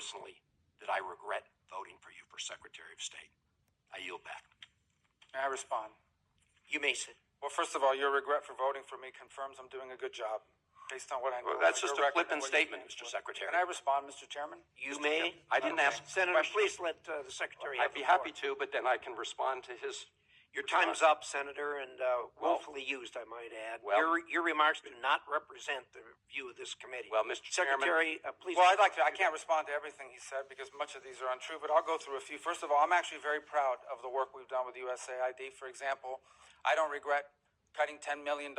personally that I regret voting for you for Secretary of State. I yield back. May I respond? You may sit. Well, first of all, your regret for voting for me confirms I'm doing a good job, based on what I know. Well, that's about just your a record flippant and what you statement, stand Mr. for. Secretary. Can I respond, Mr. Chairman? You may. I didn't ask a Senator, question. please let the Secretary I'd be happy to, but then I can respond to his. Your time's up, Senator, and willfully used, I might add. Well- Your remarks do not represent the view of this committee. Well, Mr. Chairman- Secretary, please. Well, I'd like to. I can't respond to everything he said because much of these are untrue, but I'll go through a few. First of all, I'm actually very proud of the work we've done with USAID. For example, I don't regret cutting $10 million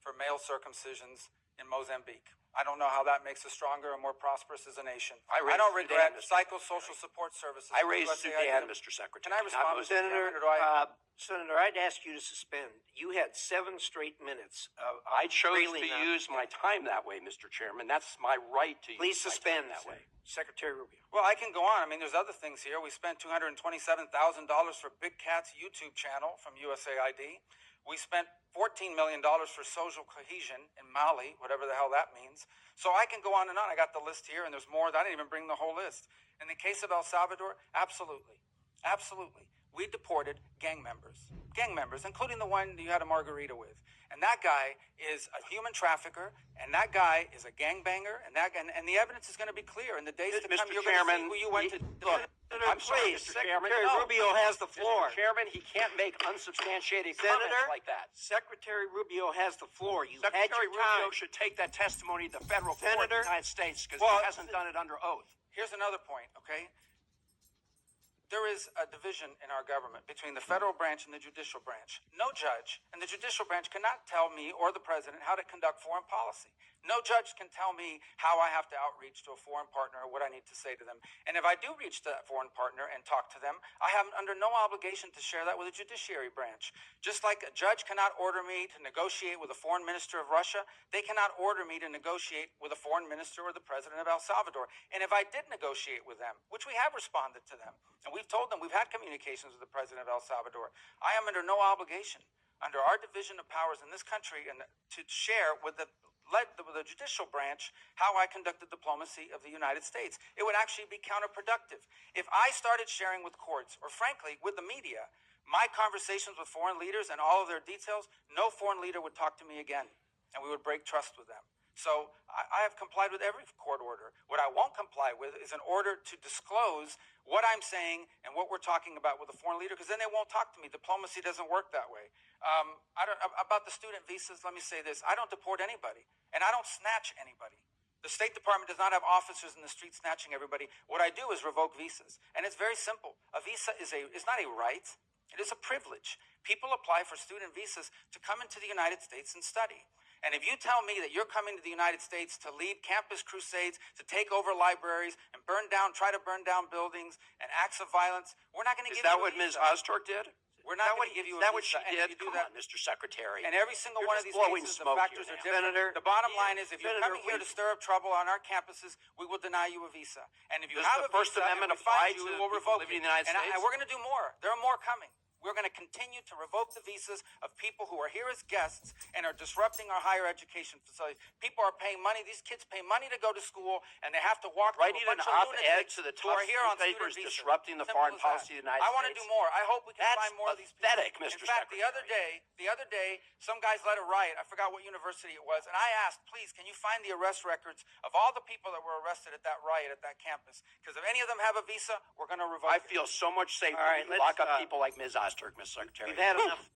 for male circumcisions in Mozambique. I don't know how that makes us stronger and more prosperous as a nation. I raised don't regret Sudan, Mr. psychosocial support services. I for raised USAID. Sudan, Mr. Secretary. Can I respond, Mr. Senator, Chairman, or do I? Senator, I'd ask you to suspend. You had 7 straight minutes of I chose railing to on- use my time that way, Mr. Chairman. That's my right to Please use my suspend time that way. Secretary Rubio. Well, I can go on. I mean, there's other things here. We spent $227,000 for Big Cat's YouTube channel from USAID. We spent $14 million for social cohesion in Mali, whatever the hell that means. So I can go on and on. I got the list here, and there's more. I didn't even bring the whole list. In the case of El Salvador, absolutely. Absolutely. We deported gang members, including the one you had a margarita with. And that guy is a human trafficker, and that guy is a gangbanger, and the evidence is going to be clear. In the days to come, Mr. you're going to see Chairman, who you went to. Look, I'm sorry, please, Mr. Chairman. Secretary No. Rubio has the floor. Mr. Chairman, he can't make unsubstantiated Senator, comments like that. Secretary Rubio has the floor. You had Secretary your time. Rubio should take that testimony to the federal court of Senator, the United States because well, he hasn't done it under oath. Here's another point, okay? There is a division in our government between the federal branch and the judicial branch. No judge in the judicial branch cannot tell me or the president how to conduct foreign policy. No judge can tell me how I have to outreach to a foreign partner or what I need to say to them. And if I do reach to that foreign partner and talk to them, I have under no obligation to share that with the judiciary branch. Just like a judge cannot order me to negotiate with a foreign minister of Russia, they cannot order me to negotiate with a foreign minister or the president of El Salvador. And if I did negotiate with them, which we have responded to them, and we've told them we've had communications with the president of El Salvador, I am under no obligation under our division of powers in this country and to share with the judicial branch how I conducted diplomacy of the United States. It would actually be counterproductive. If I started sharing with courts, or frankly, with the media, my conversations with foreign leaders and all of their details, no foreign leader would talk to me again, and we would break trust with them. So I have complied with every court order. What I won't comply with is an order to disclose what I'm saying and what we're talking about with a foreign leader, because then they won't talk to me. Diplomacy doesn't work that way. About the student visas, let me say this. I don't deport anybody, and I don't snatch anybody. The State Department does not have officers in the street snatching everybody. What I do is revoke visas, and it's very simple. A visa is not a right. It is a privilege. People apply for student visas to come into the United States and study. And if you tell me that you're coming to the United States to lead campus crusades, to take over libraries and try to burn down buildings and acts of violence, we're not going to give you a visa. Is that what Ms. Ostorg did? We're not going to give you a visa. Is that what she and did? if you do Come that, on, Mr. Secretary. and every single You're one of just these blowing cases, the smoke factors here, are man. different. Senator, The bottom line is, if you're Senator, coming here to stir up trouble on our campuses, we will deny you a visa. And if you Does have the a First visa Amendment and we find apply you, to we will people revoke living it. in the United And States? we're going to do more. There are more coming. We're going to continue to revoke the visas of people who are here as guests and are disrupting our higher education facilities. People are paying money. These kids pay money to go to school, and they have to walk through Writing a bunch an of op-ed lunatics to the who tough are here on newspapers student visas. disrupting the Simple foreign as policy of the that. United I want to States. do more. I hope we can That's find more of these people. pathetic, Mr. In fact, the other day, some guys led a riot. I forgot what university it was, and I asked, please, can you find the arrest records of all the people that were arrested at that riot at that campus? Because if any of them have a visa, we're going to revoke I it. feel so much safer All right, when you let's, lock up people like Ms. Ostorg, Mr. Secretary. We've had enough.